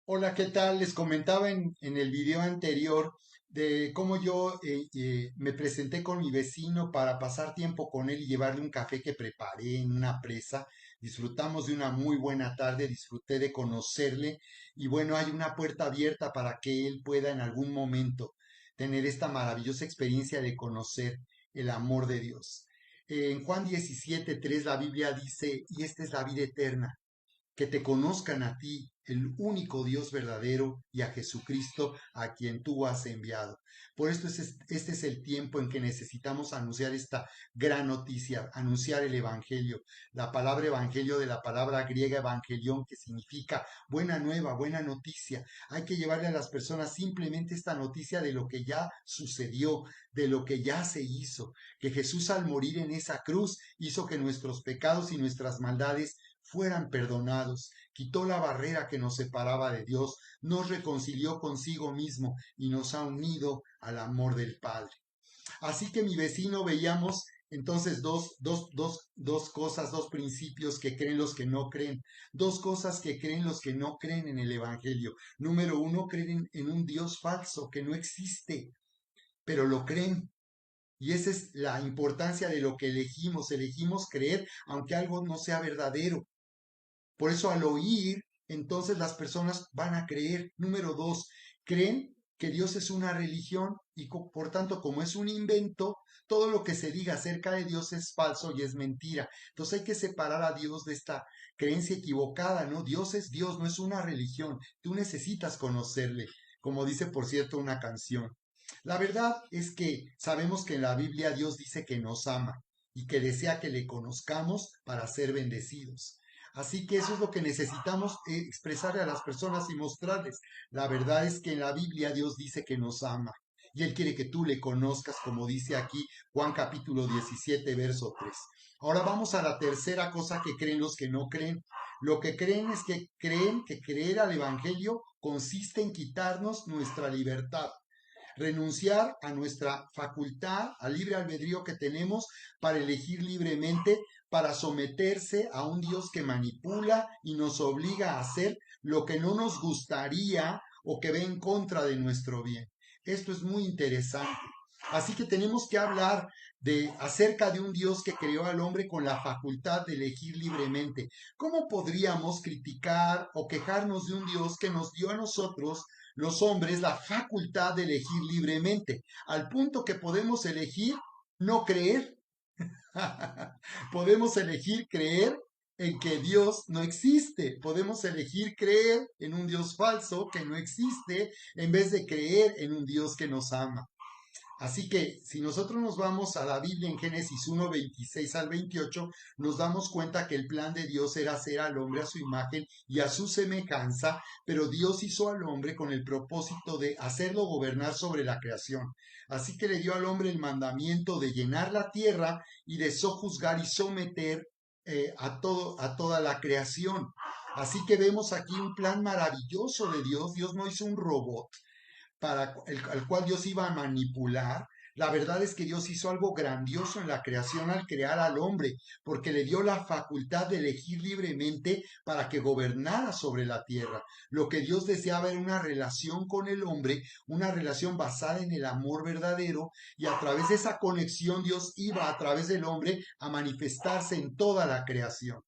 Hola, ¿qué tal? Les comentaba en el video anterior de cómo yo me presenté con mi vecino para pasar tiempo con él y llevarle un café que preparé en una presa. Disfrutamos de una muy buena tarde, disfruté de conocerle y bueno, hay una puerta abierta para que él pueda en algún momento tener esta maravillosa experiencia de conocer el amor de Dios. En Juan 17:3 la Biblia dice, y esta es la vida eterna, que te conozcan a ti, el único Dios verdadero, y a Jesucristo a quien tú has enviado. Por esto este es el tiempo en que necesitamos anunciar esta gran noticia, anunciar el Evangelio. La palabra Evangelio de la palabra griega Evangelión, que significa buena nueva, buena noticia. Hay que llevarle a las personas simplemente esta noticia de lo que ya sucedió, de lo que ya se hizo, que Jesús al morir en esa cruz hizo que nuestros pecados y nuestras maldades fueran perdonados, quitó la barrera que nos separaba de Dios, nos reconcilió consigo mismo y nos ha unido al amor del Padre. Así que mi vecino veíamos entonces dos cosas, dos principios que creen los que no creen, dos cosas que creen los que no creen en el Evangelio. Número uno, creen en un Dios falso que no existe, pero lo creen. Y esa es la importancia de lo que elegimos creer, aunque algo no sea verdadero. Por eso al oír, entonces las personas van a creer. Número dos, creen que Dios es una religión y por tanto como es un invento, todo lo que se diga acerca de Dios es falso y es mentira. Entonces hay que separar a Dios de esta creencia equivocada, ¿no? Dios es Dios, no es una religión. Tú necesitas conocerle, como dice por cierto una canción. La verdad es que sabemos que en la Biblia Dios dice que nos ama y que desea que le conozcamos para ser bendecidos. Así que eso es lo que necesitamos expresarle a las personas y mostrarles. La verdad es que en la Biblia Dios dice que nos ama y Él quiere que tú le conozcas, como dice aquí Juan capítulo 17, verso 3. Ahora vamos a la tercera cosa que creen los que no creen. Lo que creen es que creen que creer al Evangelio consiste en quitarnos nuestra libertad, renunciar a nuestra facultad, al libre albedrío que tenemos para elegir libremente, para someterse a un Dios que manipula y nos obliga a hacer lo que no nos gustaría o que ve en contra de nuestro bien. Esto es muy interesante. Así que tenemos que hablar de acerca de un Dios que creó al hombre con la facultad de elegir libremente. ¿Cómo podríamos criticar o quejarnos de un Dios que nos dio a nosotros los hombres la facultad de elegir libremente, al punto que podemos elegir no creer? Podemos elegir creer en que Dios no existe. Podemos elegir creer en un Dios falso que no existe en vez de creer en un Dios que nos ama. Así que si nosotros nos vamos a la Biblia en Génesis 1, 26 al 28, nos damos cuenta que el plan de Dios era hacer al hombre a su imagen y a su semejanza, pero Dios hizo al hombre con el propósito de hacerlo gobernar sobre la creación. Así que le dio al hombre el mandamiento de llenar la tierra y de sojuzgar y someter a toda la creación. Así que vemos aquí un plan maravilloso de Dios. Dios no hizo un robot al cual Dios iba a manipular. La verdad es que Dios hizo algo grandioso en la creación al crear al hombre, porque le dio la facultad de elegir libremente para que gobernara sobre la tierra. Lo que Dios deseaba era una relación con el hombre, una relación basada en el amor verdadero, y a través de esa conexión Dios iba a través del hombre a manifestarse en toda la creación.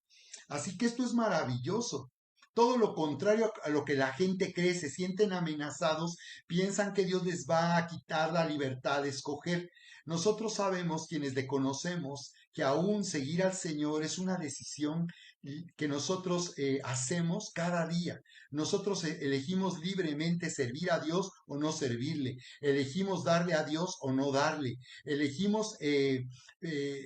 Así que esto es maravilloso. Todo lo contrario a lo que la gente cree, se sienten amenazados, piensan que Dios les va a quitar la libertad de escoger. Nosotros sabemos, quienes le conocemos, que aún seguir al Señor es una decisión que nosotros hacemos cada día. Nosotros elegimos libremente servir a Dios o no servirle. Elegimos darle a Dios o no darle. Elegimos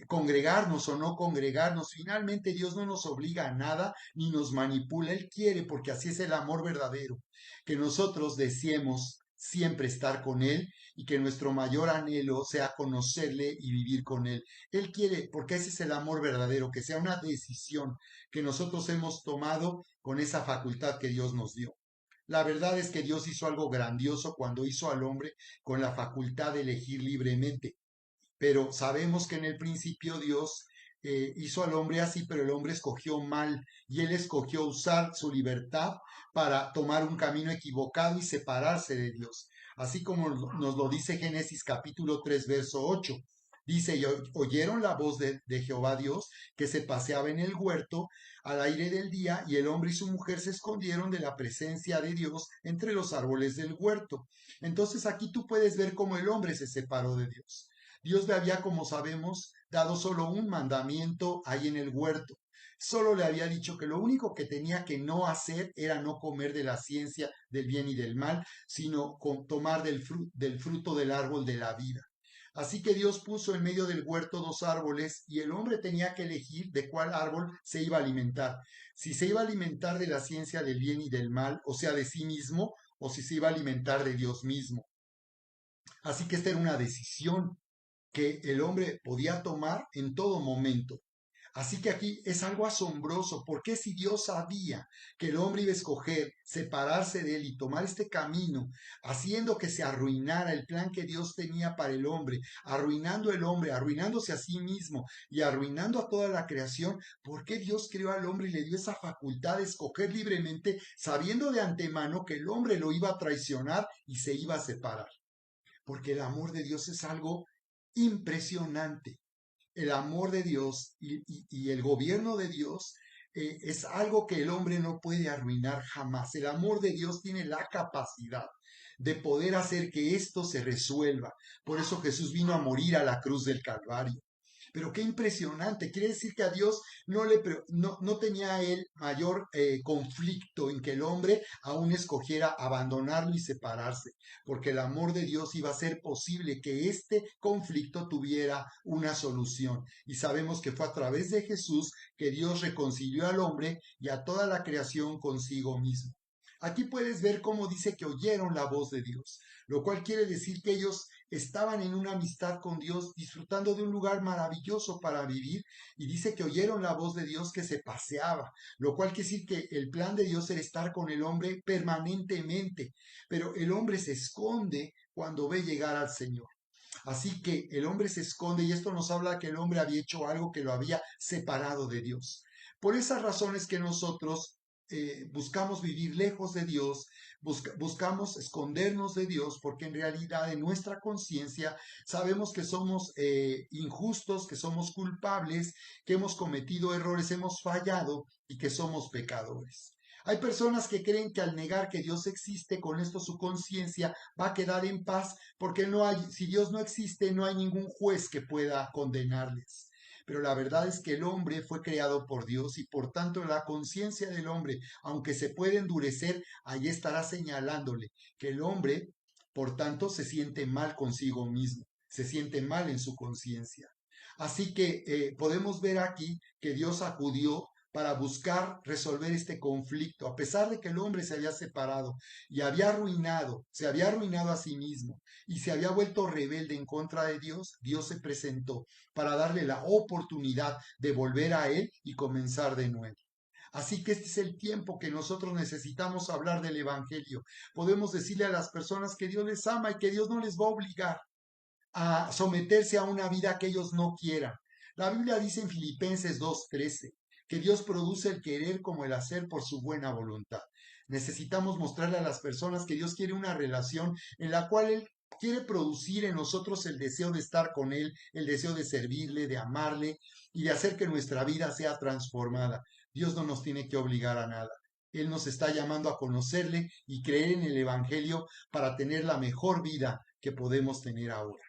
congregarnos o no congregarnos. Finalmente Dios no nos obliga a nada ni nos manipula. Él quiere, porque así es el amor verdadero, que nosotros deseemos siempre estar con Él y que nuestro mayor anhelo sea conocerle y vivir con Él. Él quiere, porque ese es el amor verdadero, que sea una decisión que nosotros hemos tomado con esa facultad que Dios nos dio. La verdad es que Dios hizo algo grandioso cuando hizo al hombre con la facultad de elegir libremente, pero sabemos que en el principio Dios hizo al hombre así, pero el hombre escogió mal y él escogió usar su libertad para tomar un camino equivocado y separarse de Dios. Así como nos lo dice Génesis capítulo 3 verso 8. Dice, y oyeron la voz de Jehová Dios que se paseaba en el huerto al aire del día, y el hombre y su mujer se escondieron de la presencia de Dios entre los árboles del huerto. Entonces aquí tú puedes ver cómo el hombre se separó de Dios. Dios le había, como sabemos, dado solo un mandamiento ahí en el huerto. Solo le había dicho que lo único que tenía que no hacer era no comer de la ciencia del bien y del mal, sino tomar del fruto del árbol de la vida. Así que Dios puso en medio del huerto dos árboles y el hombre tenía que elegir de cuál árbol se iba a alimentar. Si se iba a alimentar de la ciencia del bien y del mal, o sea, de sí mismo, o si se iba a alimentar de Dios mismo. Así que esta era una decisión que el hombre podía tomar en todo momento. Así que aquí es algo asombroso, porque si Dios sabía que el hombre iba a escoger separarse de él y tomar este camino, haciendo que se arruinara el plan que Dios tenía para el hombre, arruinando el hombre, arruinándose a sí mismo y arruinando a toda la creación, ¿por qué Dios creó al hombre y le dio esa facultad de escoger libremente, sabiendo de antemano que el hombre lo iba a traicionar y se iba a separar? Porque el amor de Dios es algo impresionante. El amor de Dios y el gobierno de Dios es algo que el hombre no puede arruinar jamás. El amor de Dios tiene la capacidad de poder hacer que esto se resuelva. Por eso Jesús vino a morir a la cruz del Calvario. Pero qué impresionante, quiere decir que a Dios no tenía él mayor conflicto en que el hombre aún escogiera abandonarlo y separarse, porque el amor de Dios iba a hacer posible que este conflicto tuviera una solución. Y sabemos que fue a través de Jesús que Dios reconcilió al hombre y a toda la creación consigo mismo. Aquí puedes ver cómo dice que oyeron la voz de Dios, lo cual quiere decir que ellos estaban en una amistad con Dios, disfrutando de un lugar maravilloso para vivir, y dice que oyeron la voz de Dios que se paseaba, lo cual quiere decir que el plan de Dios era estar con el hombre permanentemente, pero el hombre se esconde cuando ve llegar al Señor. Así que el hombre se esconde y esto nos habla que el hombre había hecho algo que lo había separado de Dios. Por esas razones que nosotros buscamos vivir lejos de Dios, buscamos escondernos de Dios, porque en realidad en nuestra conciencia sabemos que somos injustos, que somos culpables, que hemos cometido errores, hemos fallado y que somos pecadores. Hay personas que creen que al negar que Dios existe, con esto su conciencia va a quedar en paz, porque no hay, si Dios no existe, no hay ningún juez que pueda condenarles. Pero la verdad es que el hombre fue creado por Dios y por tanto la conciencia del hombre, aunque se puede endurecer, ahí estará señalándole que el hombre, por tanto, se siente mal consigo mismo, se siente mal en su conciencia. Así que podemos ver aquí que Dios acudió para buscar resolver este conflicto, a pesar de que el hombre se había separado y se había arruinado a sí mismo y se había vuelto rebelde en contra de Dios. Dios se presentó para darle la oportunidad de volver a Él y comenzar de nuevo. Así que este es el tiempo que nosotros necesitamos hablar del Evangelio. Podemos decirle a las personas que Dios les ama y que Dios no les va a obligar a someterse a una vida que ellos no quieran. La Biblia dice en Filipenses 2:13 que Dios produce el querer como el hacer por su buena voluntad. Necesitamos mostrarle a las personas que Dios quiere una relación en la cual Él quiere producir en nosotros el deseo de estar con Él, el deseo de servirle, de amarle y de hacer que nuestra vida sea transformada. Dios no nos tiene que obligar a nada. Él nos está llamando a conocerle y creer en el Evangelio para tener la mejor vida que podemos tener ahora.